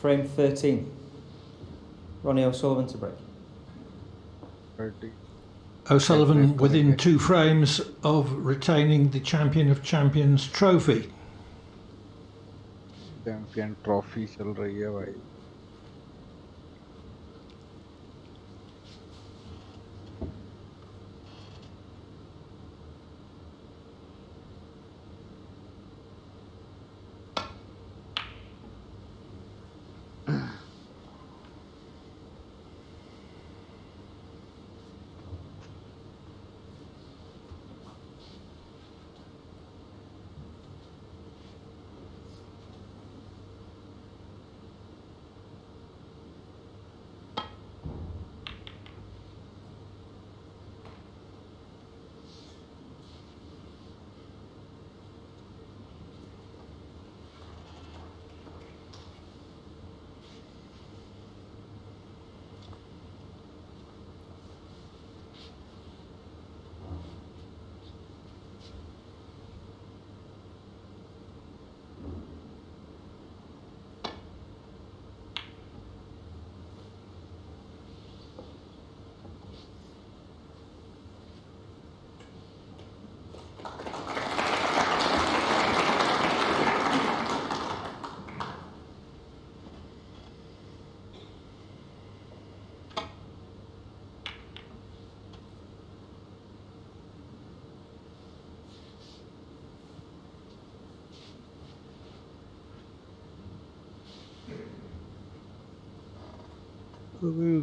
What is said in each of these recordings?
Frame 13. Ronnie O'Sullivan to break. 30. O'Sullivan within 2 frames of retaining the Champion of Champions trophy. Champion trophy चल रही है भाई.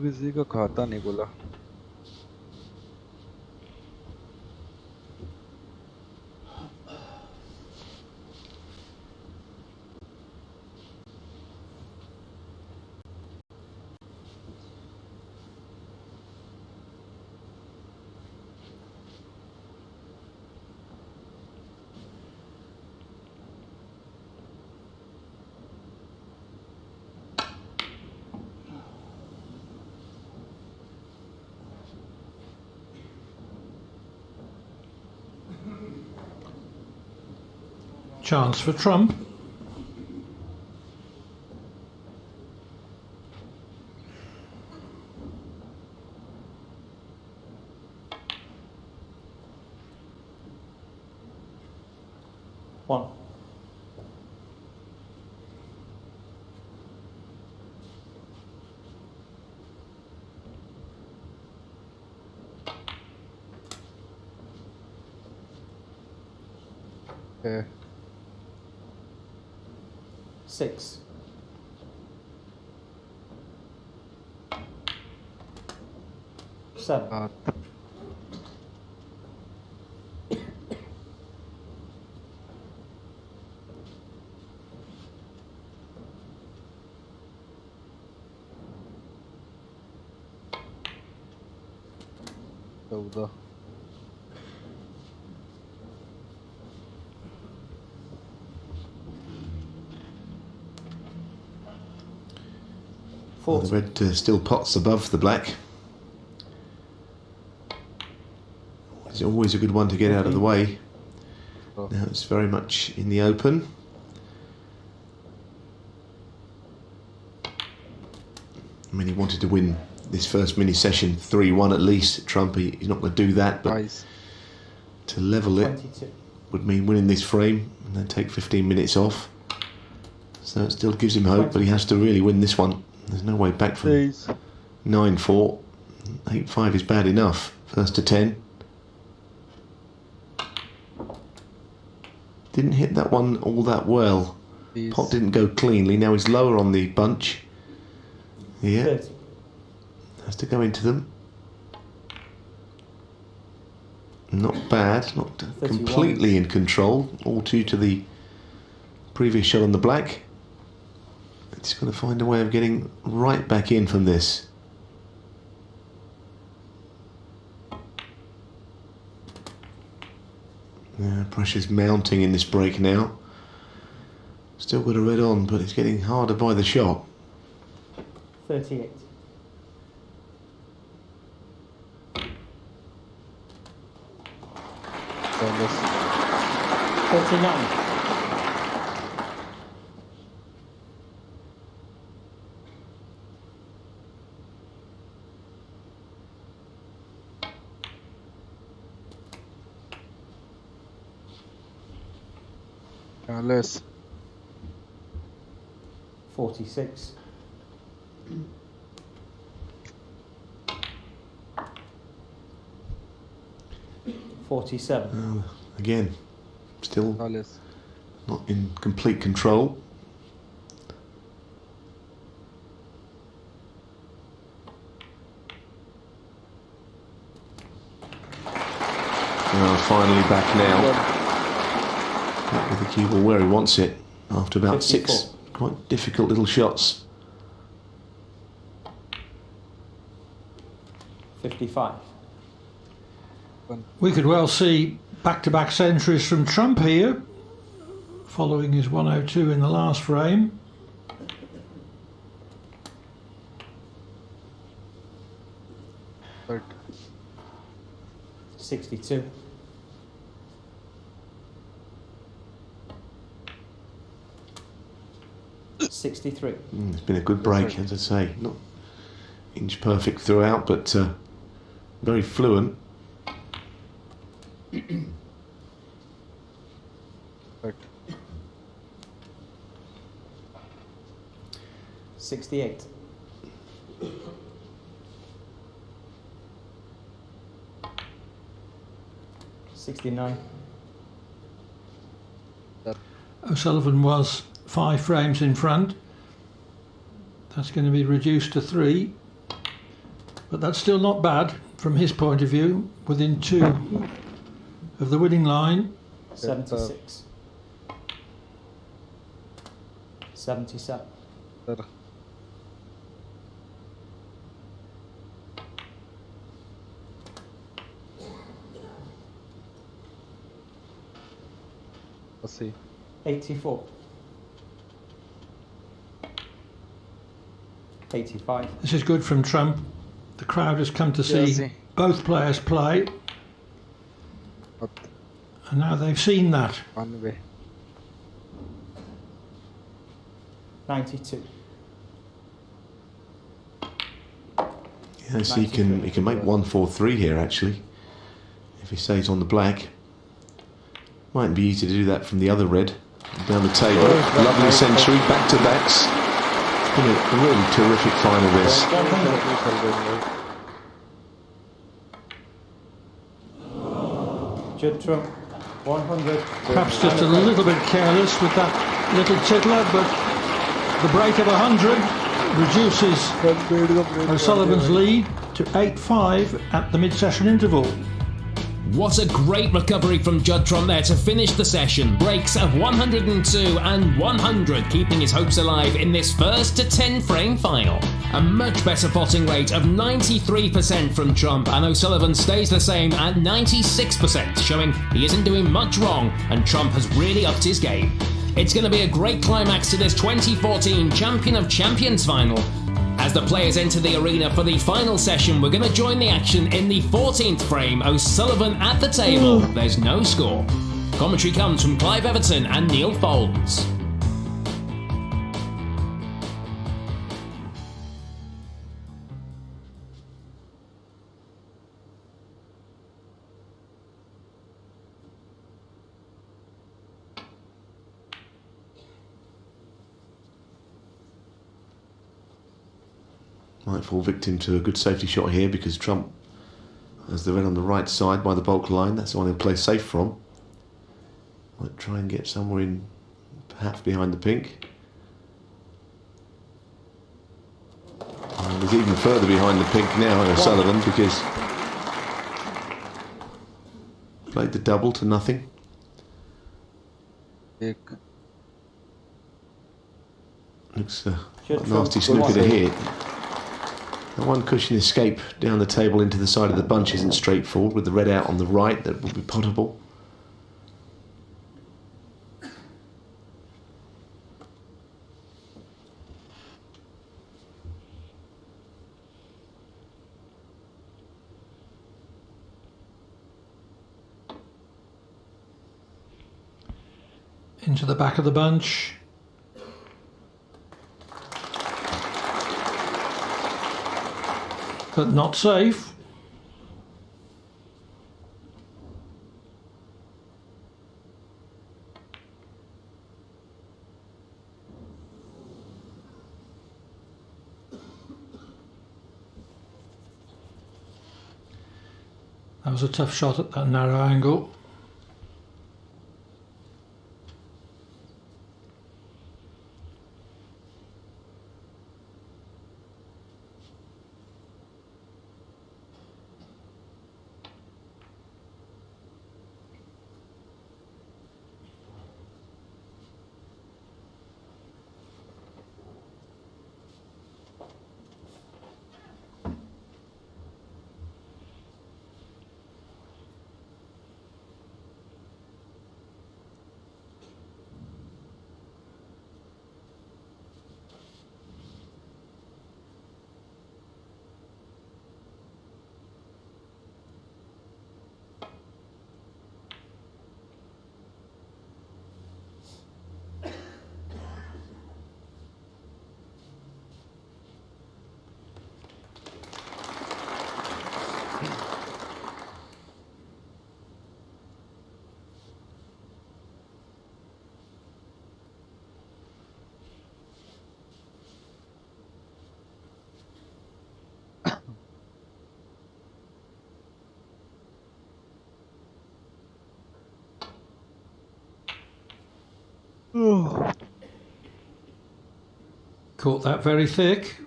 किसी का खाता नहीं बोला. Chance for trump. One. Yeah. 6. Seven. चौदह. Well, the red still pots above the black. It's always a good one to get out of the way. Now it's very much in the open. I mean, he wanted to win this first mini session 3-1 at least. Trump, he's not going to do that, but Nice. to level it 22. would mean winning this frame and then take 15 minutes off. So it still gives him hope, but he has to really win this one. There's no way back from 9-4. 8-5 is bad enough. First to 10. Didn't hit that one all that well. Pot didn't go cleanly. Now he's lower on the bunch. Yeah. 30. Has to go into them. Not bad. Not 31. completely in control. All due to the previous shot on the black. He's got to find a way of getting right back in from this. Yeah, pressure's mounting in this break now. Still got a red on, but it's getting harder by the shot. 38. Bonus. 39. Less. 46. $47. Again, still Less. not in complete control. Finally back now. Back with the cue ball where he wants it after about 54. 6 quite difficult little shots. 55. We could well see back-to-back centuries from Trump here, following his 102 in the last frame. But 62. 63. It's been a good break, as I say. Not inch perfect throughout, but very fluent. but 68. 69. O'Sullivan was 5 frames in front. That's going to be reduced to 3, but that's still not bad from his point of view, within 2 of the winning line. 76. 77. sir. See. 84. 85. This is good from Trump. The crowd has come to see both players play, But and now they've seen that. one way. 92. Yeah, so he can make 143 here actually, if he stays on the black. Might be easy to do that from the other red down the table. Lovely century, back to backs. It's been a really terrific final this. Judd Trump, 100. Perhaps just a little bit careless with that little tickler, but the break of 100 reduces O'Sullivan's lead to 8-5 at the mid-session interval. What a great recovery from Judd Trump there to finish the session. Breaks of 102 and 100, keeping his hopes alive in this first to 10 frame final. A much better potting rate of 93% from Trump, and O'Sullivan stays the same at 96%, showing he isn't doing much wrong and Trump has really upped his game. It's going to be a great climax to this 2014 Champion of Champions final. As the players enter the arena for the final session, we're going to join the action in the 14th frame. O'Sullivan at the table. There's no score. Commentary comes from Clive Everton and Neil Folds. Might fall victim to a good safety shot here because Trump has the red on the right side by the bulk line. That's the one he'll play safe from. Might try and get somewhere in, perhaps behind the pink. And he's even further behind the pink now, O'Sullivan, because played the double to nothing. Take. Looks a nasty snooker to hit. The one cushion escape down the table into the side of the bunch isn't straightforward, with the red out on the right. That will be potable. Into the back of the bunch. But not safe. That was a tough shot at that narrow angle. Caught that very thick.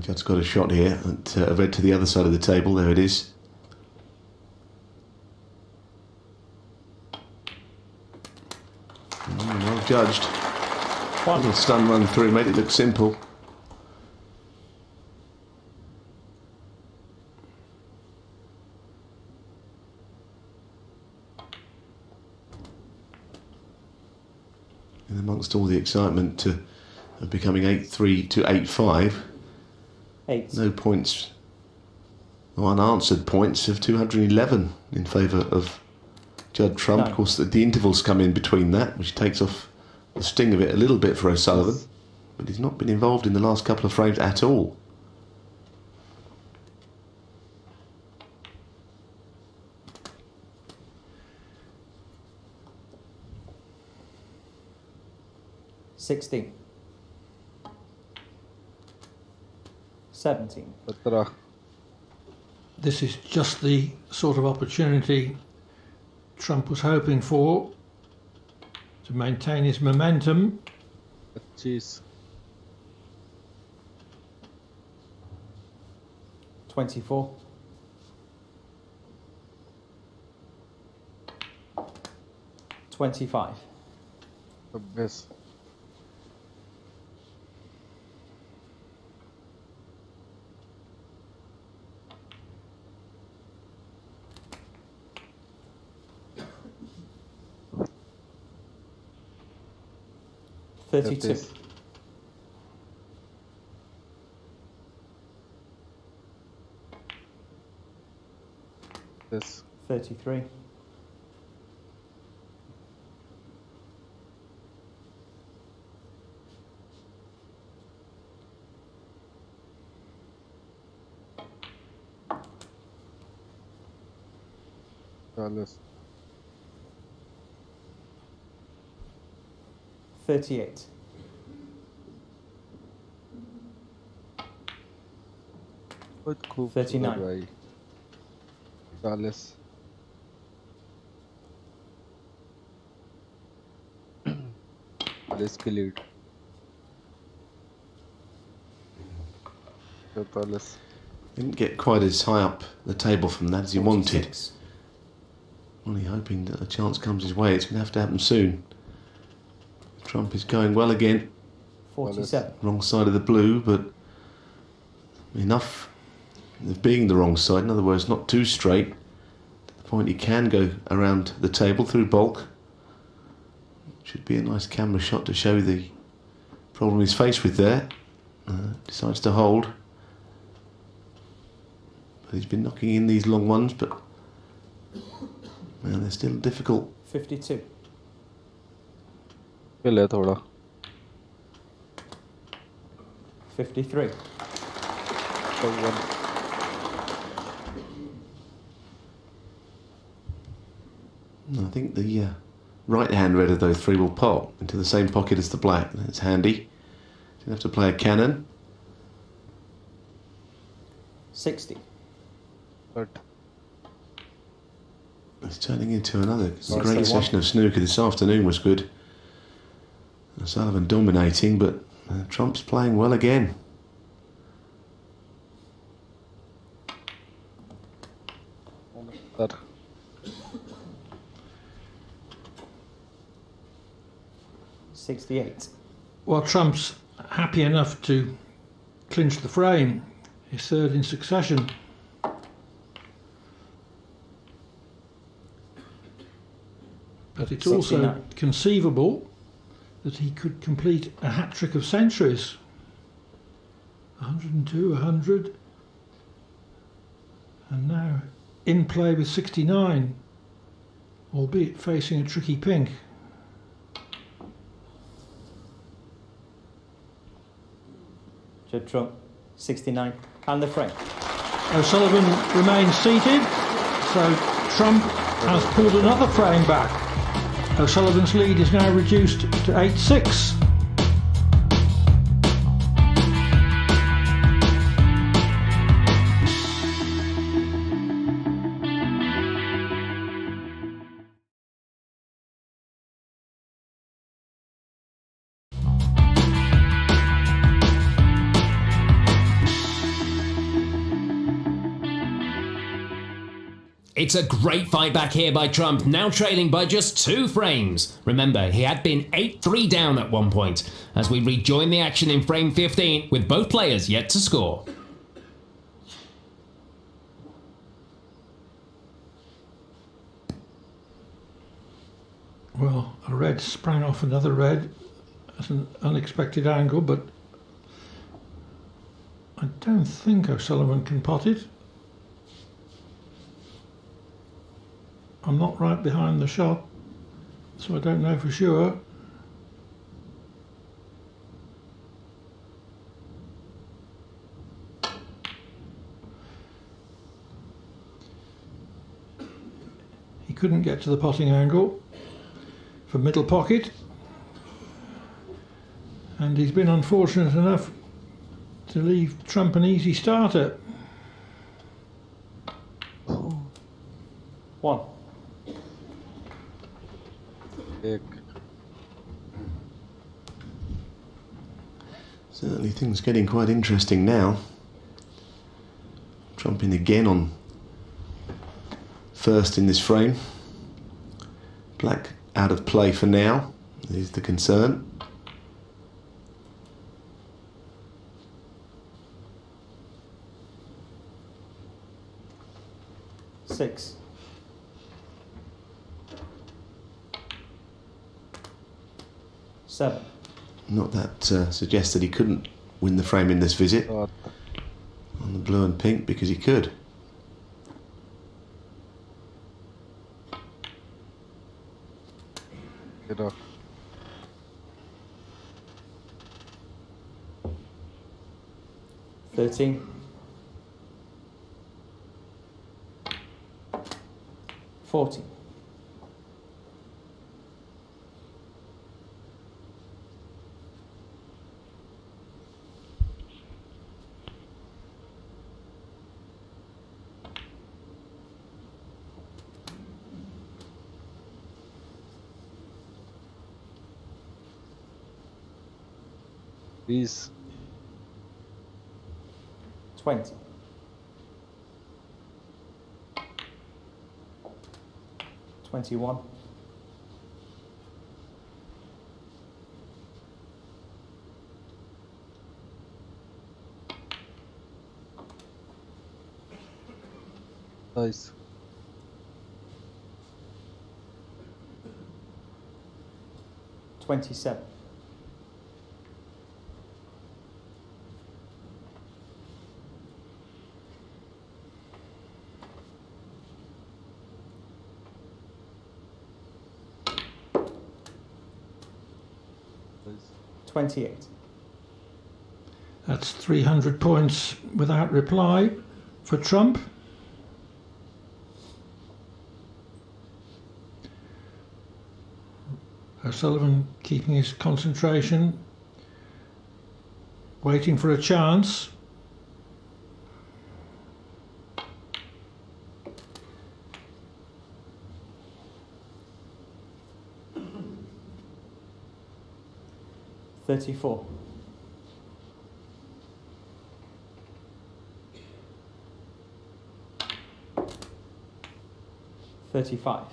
Judd's got a shot here at red to the other side of the table. There it is. Well judged. Little stun run through, made it look simple. And amongst all the excitement of becoming 8-3 to 8-5, 8. no points, no unanswered points of 211 in favour of Judd Trump. No. Of course, the intervals come in between that, which takes off the sting of it a little bit for O'Sullivan, but he's not been involved in the last couple of frames at all. $16. 17. 17. This is just the sort of opportunity Trump was hoping for to maintain his momentum. 25. 24. 25. 26. 32. 33. 38. 39. 40. 40 की lead 44. Didn't get quite as high up the table from that as he wanted. 46. Only hoping that a chance comes his way. It's going to have to happen soon. Trump is going well again. 47. Wrong side of the blue, but enough of being the wrong side. In other words, not too straight. To the point he can go around the table through bulk. Should be a nice camera shot to show the problem he's faced with there. Decides to hold. But he's been knocking in these long ones, but they're still difficult. 52. Kill है थोड़ा 53. 51. I think the right hand red of those three will pop into the same pocket as the black. That's handy. Didn't have to play a cannon. 60. But It's turning into another Sixty-one. great session of snooker. This afternoon was good. O'Sullivan dominating, but Trump's playing well again. that 68. Well, Trump's happy enough to clinch the frame, his third in succession. But it's also 69. conceivable that he could complete a hat-trick of centuries. 102, 100, and now in play with 69, albeit facing a tricky pink. Judd Trump, 69. And the frame. O'Sullivan remains seated, so Trump has pulled another frame back. O'Sullivan's lead is now reduced to 8-6. It's a great fight back here by Trump, now trailing by just 2 frames. Remember, he had been 8-3 down at one point, as we rejoin the action in frame 15, with both players yet to score. Well, a red sprang off another red at an unexpected angle, but I don't think O'Sullivan can pot it. I'm not right behind the shot, so I don't know for sure. He couldn't get to the potting angle for middle pocket, and he's been unfortunate enough to leave Trump an easy starter. 1. एक Certainly things getting quite interesting now. Trump in again on first in this frame. Black out of play for now, is the concern. Six. Seven. Not that suggests that he couldn't win the frame in this visit सात on the blue and pink, because he could. तेरह 13. 14. बीस 20. 21. 27 27. 28. That's 300 points without reply for Trump. O'Sullivan keeping his concentration, waiting for a chance. $34. 35.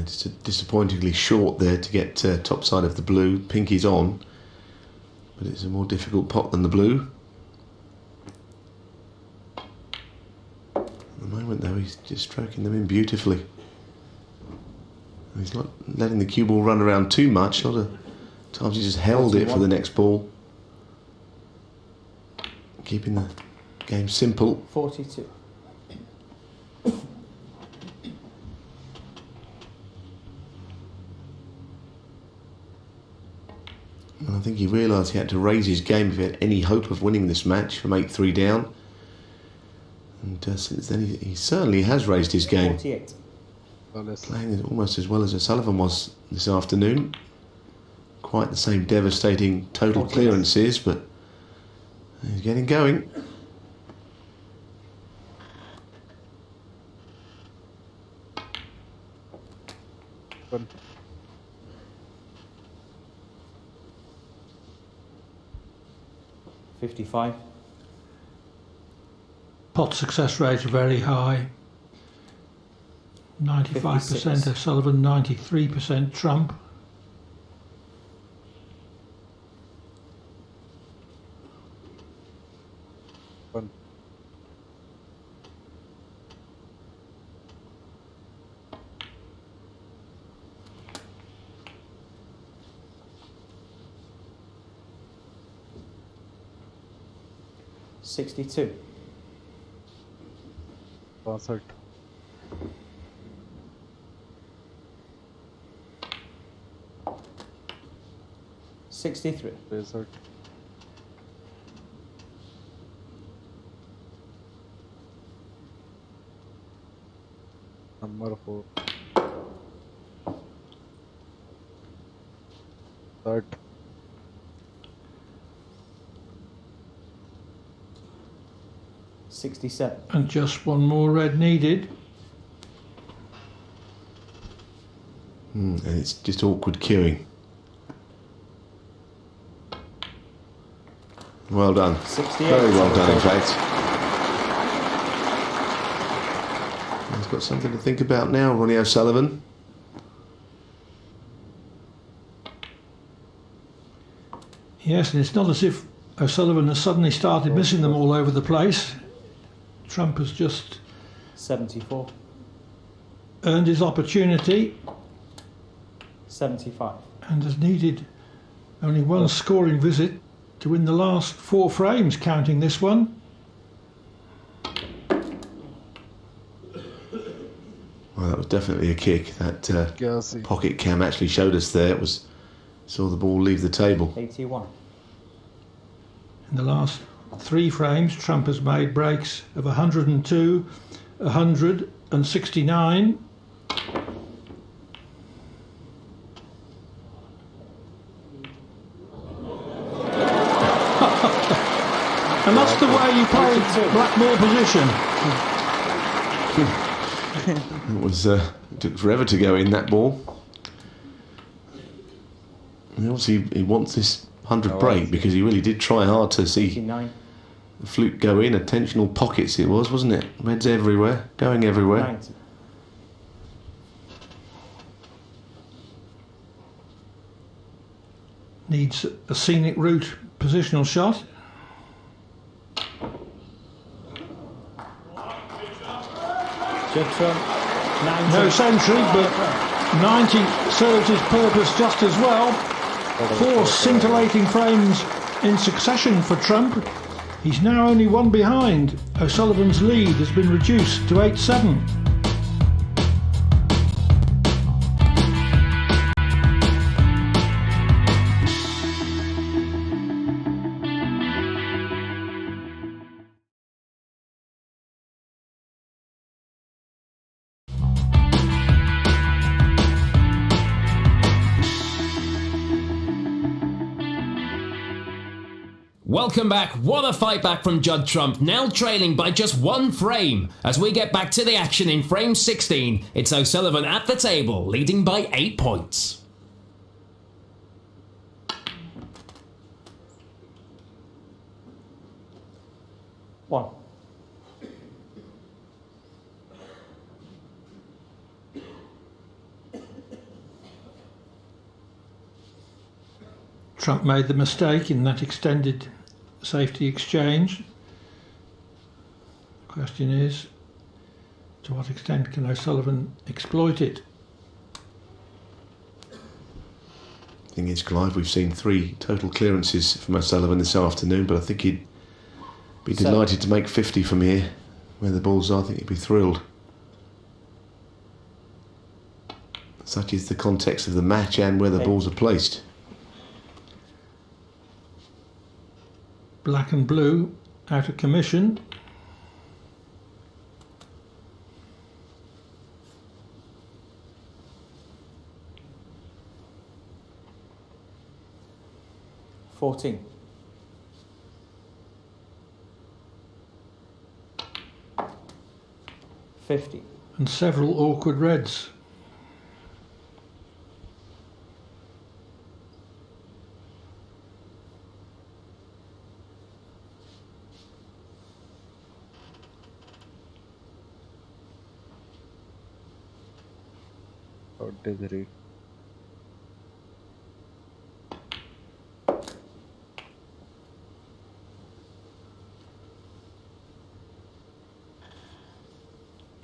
Just disappointingly short there to get top side of the blue. Pink is on, but it's a more difficult pot than the blue. At the moment though, he's just stroking them in beautifully. He's not letting the cue ball run around too much. A lot of times he just held it for the next ball. Keeping the game simple. 42. And I think he realised he had to raise his game if he had any hope of winning this match from 8-3 down. And since then he certainly has raised his game. 48. Playing almost as well as O'Sullivan was this afternoon. Quite the same devastating total clearances, but he's getting going. One. $55. Pot success rate very high. 95% 56. O'Sullivan, 93% Trump. One. $62. Concert. $63. Desert. Number 4. Third. $67. And just one more red needed. And it's just awkward queuing. Well done. 68. Very well done, in fact. He's got something to think about now, Ronnie O'Sullivan. Yes, and it's not as if O'Sullivan has suddenly started missing them all over the place. Trump has just 74. earned his opportunity 75. and has needed only one scoring visit to win the last 4 frames, counting this one. Well, that was definitely a kick. That Gassy. pocket cam actually showed us there. It was, saw the ball leave the table. 81. In the last 3 frames, Trump has made breaks of 102, 100 and 69. And that's the way you play blackball position. It was it took forever to go in, that ball. And obviously he wants this 100 break because he really did try hard to see 89. the flute go in. Attentional pockets it was, wasn't it? Reds everywhere, going everywhere. 90. Needs a scenic route positional shot. Judd Trump. 90. No century, but 90 serves his purpose just as well. 4 scintillating frames in succession for Trump. He's now only 1 behind. O'Sullivan's lead has been reduced to 8-7. Welcome back. What a fight back from Judd Trump, now trailing by just 1 frame. As we get back to the action in frame 16, it's O'Sullivan at the table, leading by 8 points. One. Trump made the mistake in that extended safety exchange. The question is, to what extent can O'Sullivan exploit it? Thing is, Clive, we've seen 3 total clearances from O'Sullivan this afternoon, but I think he'd be delighted to make 50 from here. Where the balls are, I think he'd be thrilled. Such is the context of the match and where the balls are placed. Black and blue out of commission. $14. $50. And several awkward reds. Degree.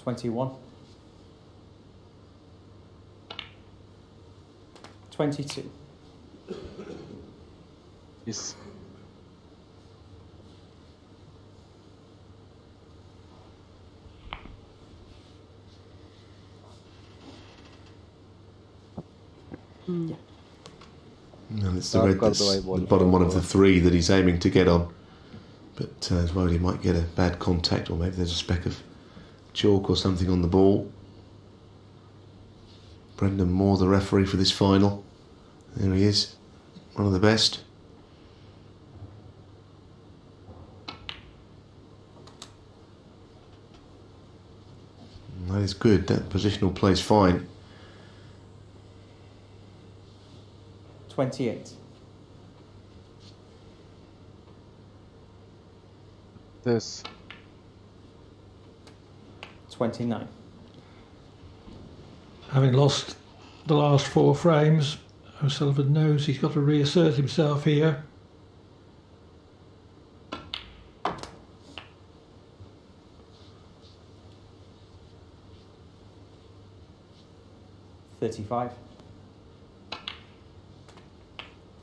$21. $22. Yes. Yeah. And it's the red that's the bottom one of the 3 that he's aiming to get on. But as well, he might get a bad contact, or maybe there's a speck of chalk or something on the ball. Brendan Moore, the referee for this final. There he is, one of the best. And that is good, that positional play's fine. 28. This. 29. Having lost the last 4 frames, O'Sullivan knows he's got to reassert himself here. $35.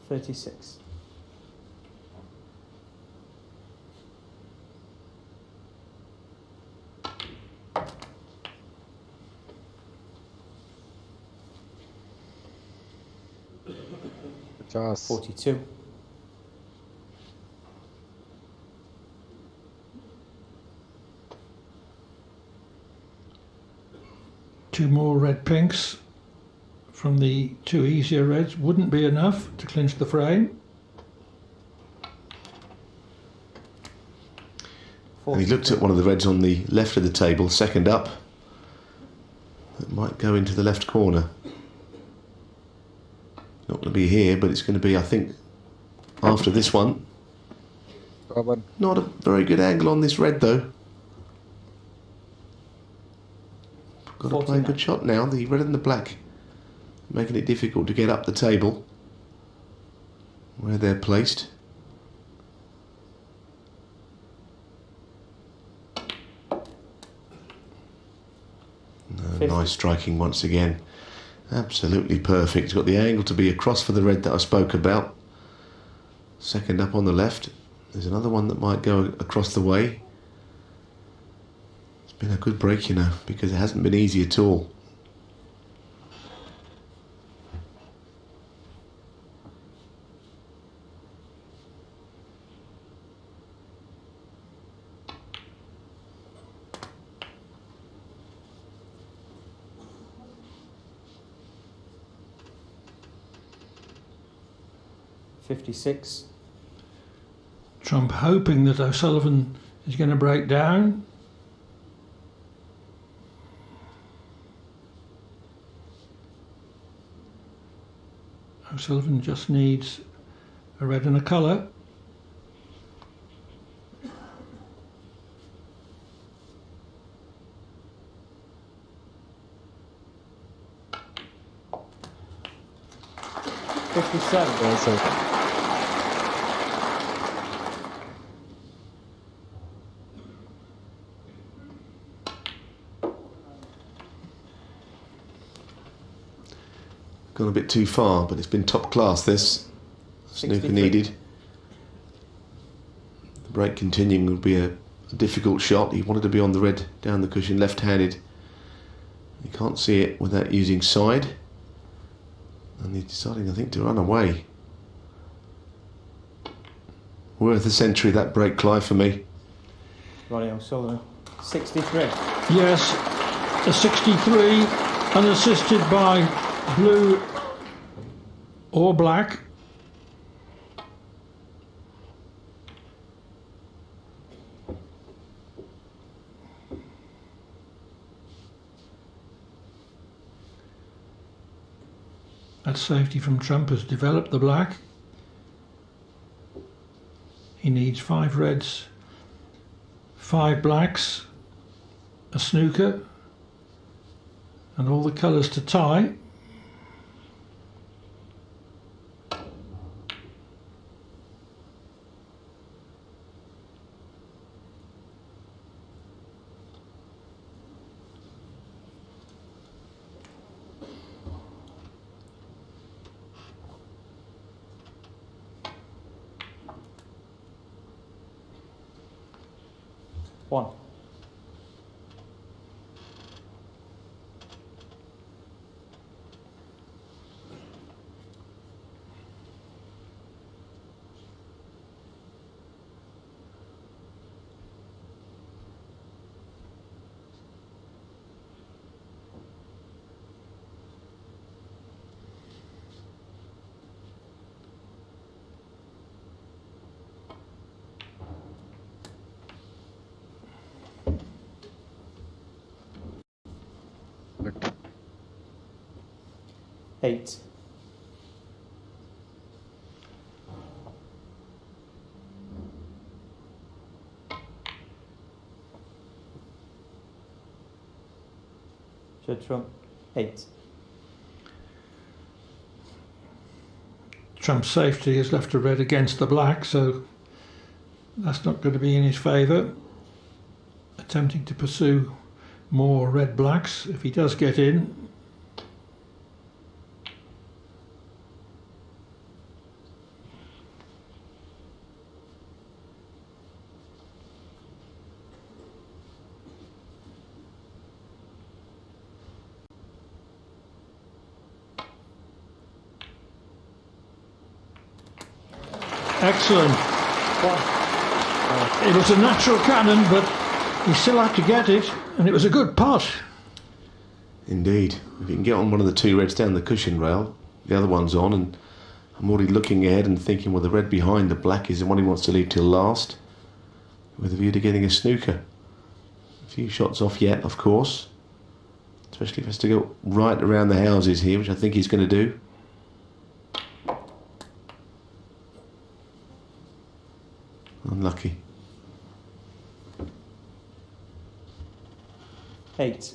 36. Just 42. Two more red pinks from the 2 easier reds wouldn't be enough to clinch the frame. And he looked at one of the reds on the left of the table, second up. That might go into the left corner. Not going to be here, but it's going to be, I think, after this one. Not a very good angle on this red, though. Got to play a good shot now. The red and the black making it difficult to get up the table where they're placed. Nice striking once again. Absolutely perfect. Got the angle to be across for the red that I spoke about. Second up on the left. There's another one that might go across the way. It's been a good break, you know, because it hasn't been easy at all. $56. Trump hoping that O'Sullivan is going to break down. O'Sullivan just needs a red and a colour. That's it. Gone a bit too far, but it's been top class, this. Snooker 63. needed. The break continuing would be a difficult shot. He wanted to be on the red down the cushion, left-handed. You can't see it without using side. And he's deciding, I think, to run away. Worth a century, that break, Clive, for me. Ronnie O'Sullivan, 63. Yes, a 63, unassisted by blue or black. That safety from Trump has developed the black. He needs 5 reds, 5 blacks, a snooker, and all the colours to tie. One. Look. 8. Judge Trump, 8. Trump's safety has left a red against the black, so that's not going to be in his favour. Attempting to pursue more red blacks if he does get in. Excellent. It was a natural cannon, but he still had to get it, and it was a good pot. Indeed. If you can get on one of the 2 reds down the cushion rail, the other one's on, and I'm already looking ahead and thinking, well, the red behind the black is the one he wants to leave till last, with a view to getting a snooker. A few shots off yet, of course, especially if he has to go right around the houses here, which I think he's going to do. Unlucky. 8.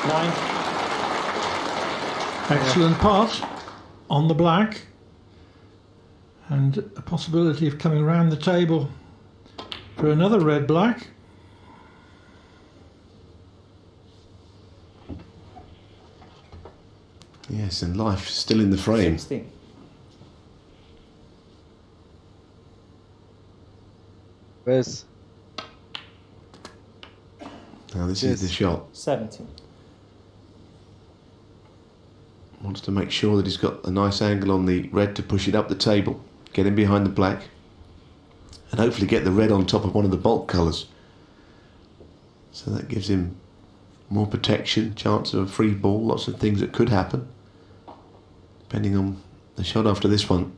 Nine. Excellent pot on the black, and a possibility of coming round the table for another red black. Yes, and life still in the frame. 16. Where's Now this Yes. is the shot. 17. Wants to make sure that he's got a nice angle on the red to push it up the table, get him behind the black, and hopefully get the red on top of one of the bulk colours. So that gives him more protection, chance of a free ball, lots of things that could happen, depending on the shot after this one.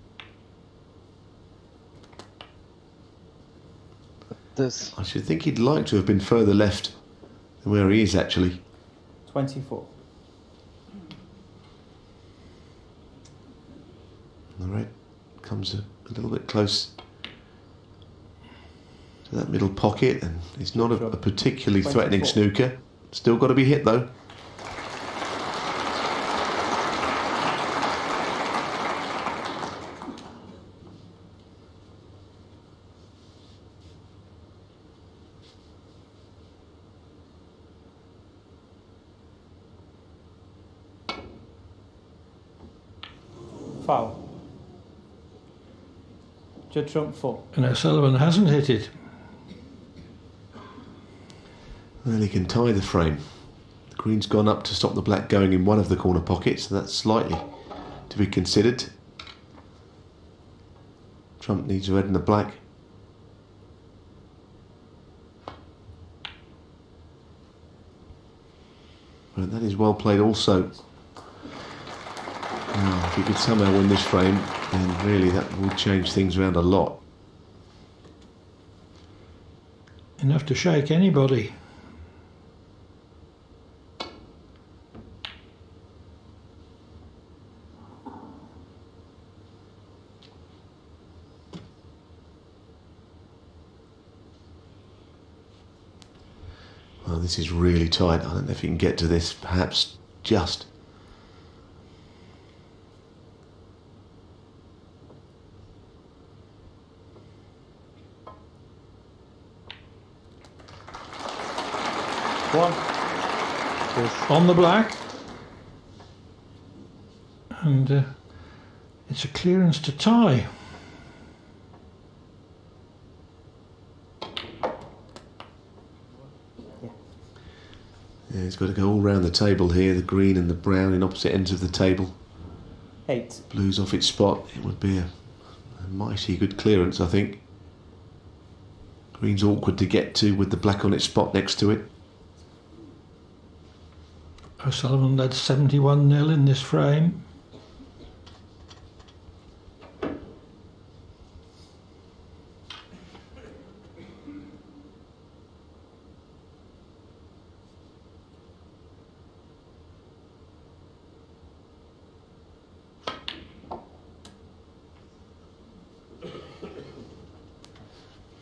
This. I should think he'd like to have been further left than where he is actually. 24. The red comes a little bit close to that middle pocket, and it's not a particularly threatening 24. snooker. Still got to be hit though. Foul. Judge Trump 4. And O'Sullivan hasn't hit it. Well, he can tie the frame. The green's gone up to stop the black going in one of the corner pockets, so that's slightly to be considered. Trump needs the red and the black. But that is well played also. If he could somehow win this frame, then really that would change things around a lot. Enough to shake anybody. Well, this is really tight. I don't know if he can get to this, perhaps just. One. On the black. And it's a clearance to tie. Yeah, he's got to go all round the table here, the green and the brown in opposite ends of the table. 8. Blue's off its spot. It would be a mighty good clearance, I think. Green's awkward to get to with the black on its spot next to it. O'Sullivan led 71-0 in this frame.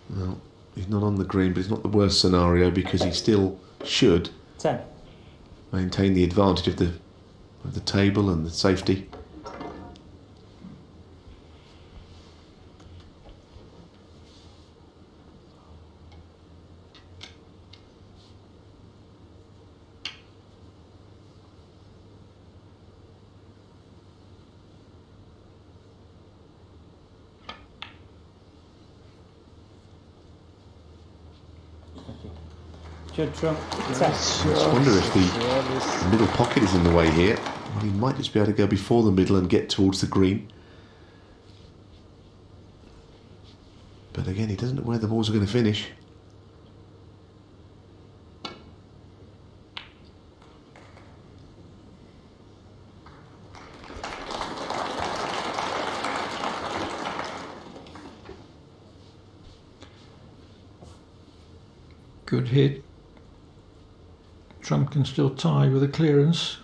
Well, he's not on the green, but it's not the worst scenario because he still should 10. maintain the advantage of the table and the safety. Judge Trump 10. I just wonder if the middle pocket is in the way here. Well, he might just be able to go before the middle and get towards the green. But again, he doesn't know where the balls are going to finish. Good hit. Trump can still tie with a clearance.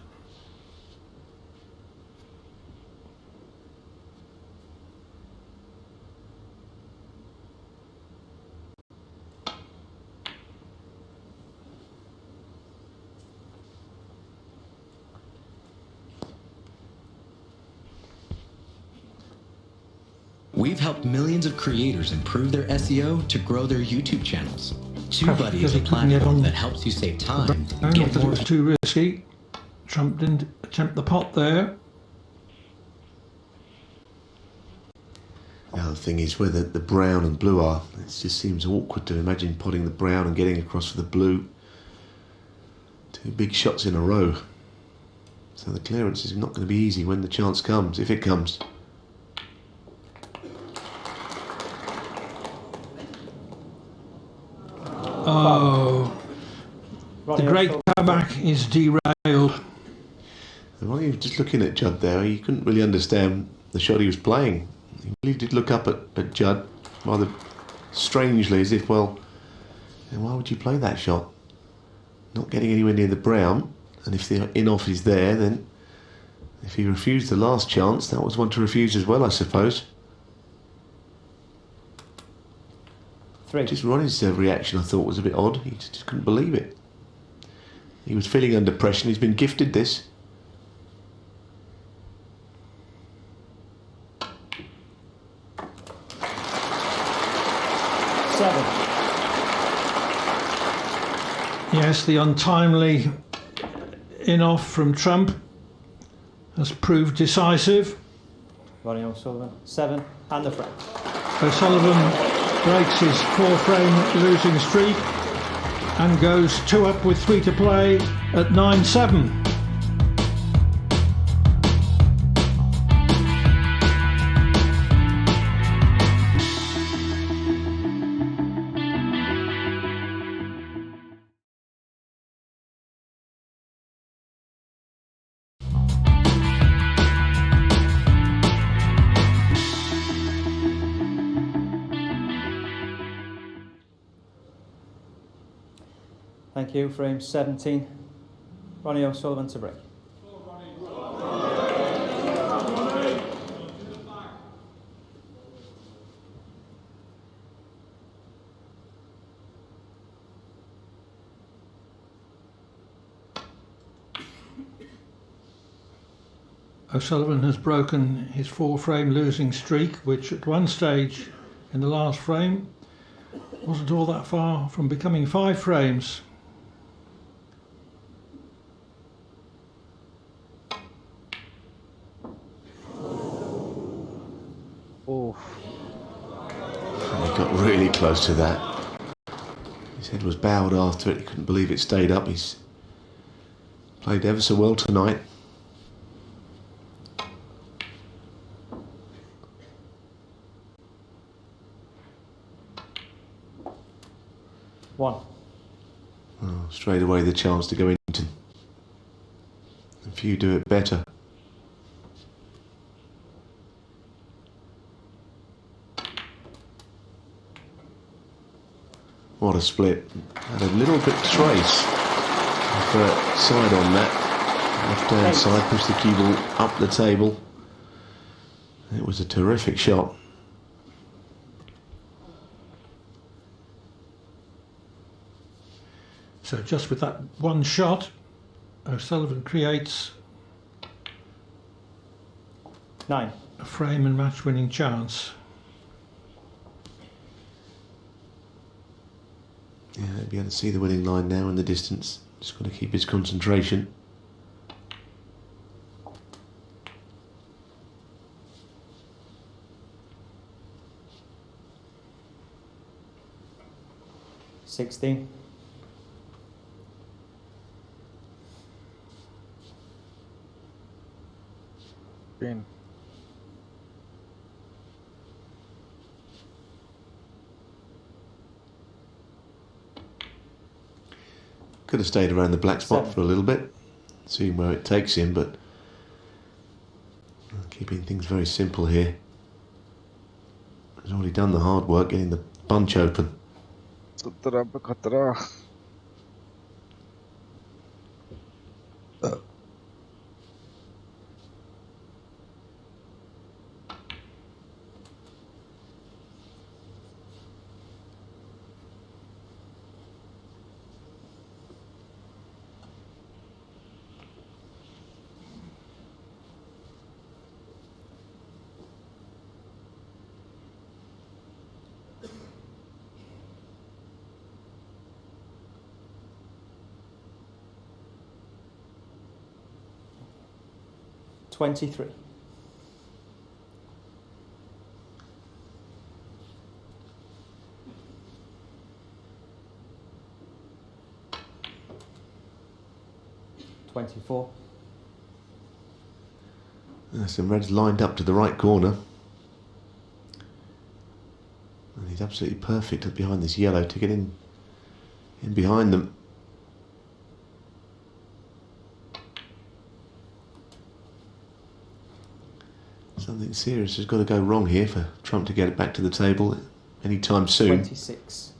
We've helped millions of creators improve their SEO to grow their YouTube channels. Perhaps TubeBuddy is a because he couldn't get platform on that helps you save time, I get thought it more. was too risky. Trump didn't attempt the pot there. The other thing is where the brown and blue are. It just seems awkward to imagine potting the brown and getting across for the blue. Two big shots in a row. So the clearance is not going to be easy when the chance comes, if it comes. Oh, Ronnie the great O'Sullivan. back is derailed. And while you were just looking at Judd there, you couldn't really understand the shot he was playing. He really did look up at Judd rather strangely, as if, well, why would you play that shot? Not getting anywhere near the brown, and if the in-off is there, then if he refused the last chance, that was one to refuse as well, I suppose. 3. Just Ronnie's reaction, I thought, was a bit odd. He just couldn't believe it. He was feeling under pressure, and he's been gifted this. Yes, the untimely in-off from Trump has proved decisive. Ronnie O'Sullivan, 7, and the frame. O'Sullivan breaks his 4-frame losing streak and goes 2 up with 3 to play at 9-7. Thank you. Frame 17. Ronnie O'Sullivan to break. O'Sullivan has broken his 4-frame losing streak, which at one stage in the last frame wasn't all that far from becoming 5 frames. Oh. He got really close to that. His head was bowed after it. He couldn't believe it stayed up. He's played ever so well tonight. Oh, straight away the chance to go into. If you do it better. What a split. Had a little bit trace of side on that. Left hand side, pushed the cue ball up the table. It was a terrific shot. So just with that one shot, O'Sullivan creates 9. a frame and match winning chance. Yeah, he'll be able to see the winning line now in the distance. Just got to keep his concentration. $16. Green. Could have stayed around the black spot 7. for a little bit, seeing where it takes him, but keeping things very simple here. He's already done the hard work getting the bunch open. $23. $24. Some reds lined up to the right corner. And he's absolutely perfect behind this yellow to get in behind them. Something serious has got to go wrong here for Trump to get it back to the table anytime soon. 26.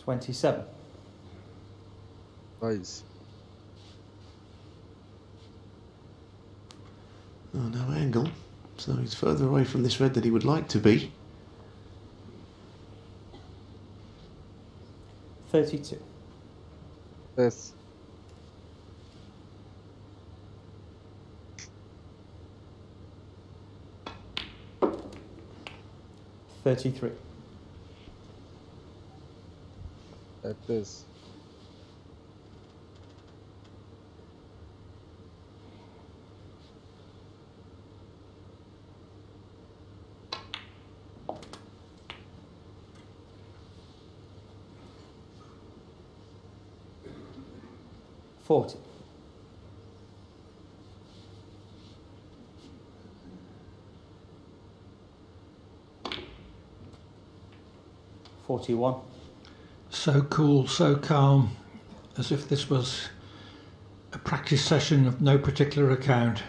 $27. Nice. Oh, no angle. So he's further away from this red than he would like to be. 32. Yes. $33. At this. $40. $41. So cool, so calm, as if this was a practice session of no particular account.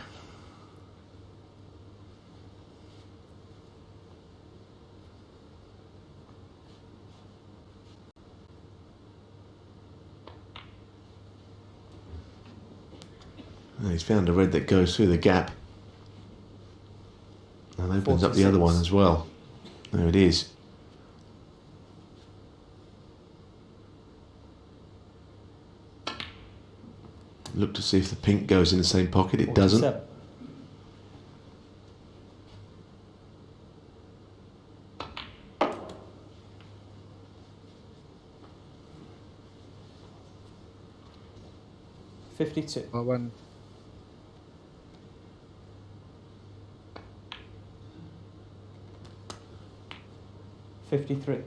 Oh, he's found a red that goes through the gap and opens up the other 46. one as well. There it is. Look to see if the pink goes in the same pocket. It doesn't. 47. $52. One. $53.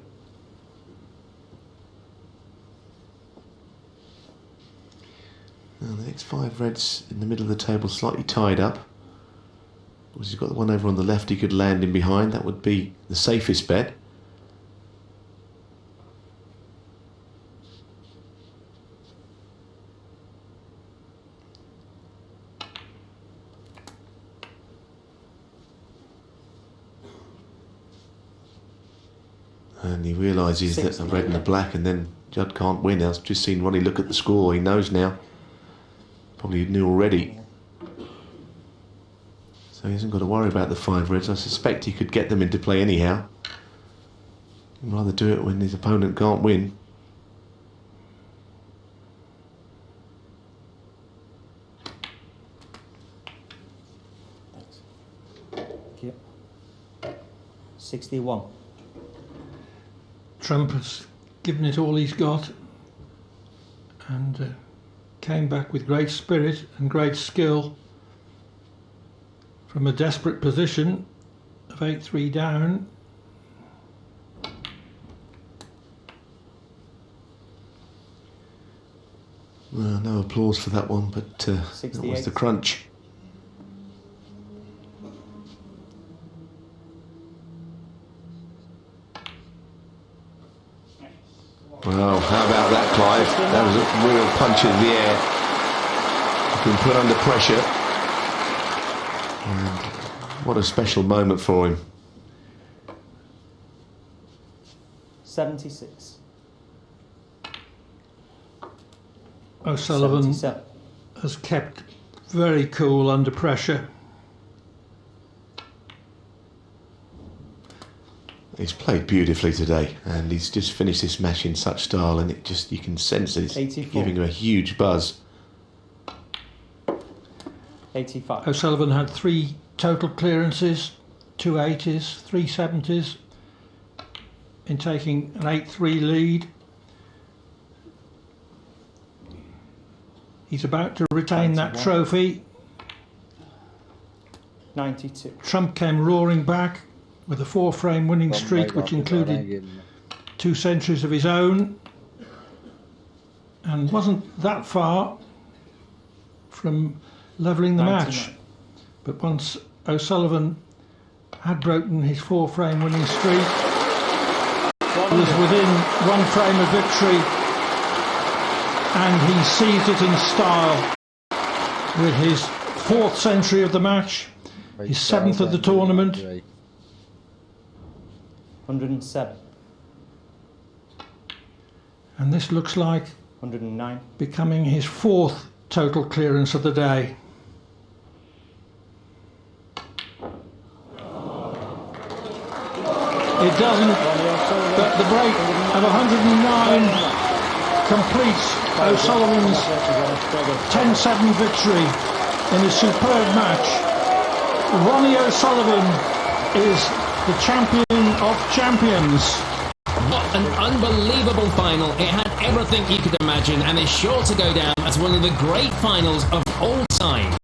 Now the next 5 reds in the middle of the table slightly tied up. Because he's got the one over on the left he could land in behind. That would be the safest bet. And he realises that a red and a black, and then Judd can't win. I've just seen Ronnie look at the score. He knows now. Probably knew already. So he hasn't got to worry about the 5 reds. I suspect he could get them into play anyhow. He'd rather do it when his opponent can't win. Thank you. 61. Trump has given it all he's got and came back with great spirit and great skill from a desperate position of 8-3 down. Well, no applause for that one, but that was 68. the crunch. Well, how about that, Clive? That was a real punch in the air. He's been put under pressure. And what a special moment for him. 76. O'Sullivan 77. has kept very cool under pressure. He's played beautifully today, and he's just finished this match in such style, and it just, you can sense that it's 84. giving him a huge buzz. 85. O'Sullivan had 3 total clearances, 2 80s, 3 70s in taking an 8-3 lead. He's about to retain that 91. trophy. 92. Trump came roaring back with a 4-frame winning streak, which included 2 centuries of his own, and wasn't that far from levelling the 99. match. But once O'Sullivan had broken his 4-frame winning streak. He was within 1 frame of victory, and he seized it in style with his 4th century of the match, his 7th of the tournament. 107. And this looks like 109. becoming his 4th total clearance of the day. It doesn't, but the break of 109 completes O'Sullivan's 10-7 victory in a superb match. Ronnie O'Sullivan is the champion of champions. What an unbelievable final. It had everything you could imagine and is sure to go down as one of the great finals of all time.